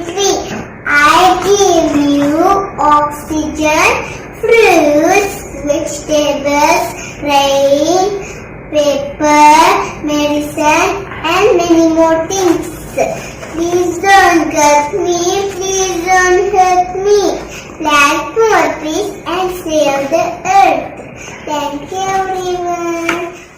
tree. I give you oxygen, fruits, vegetables, rain, paper, medicine, and many more things. Please don't cut me, please don't hurt me. Plant more trees and save the earth. Thank you everyone.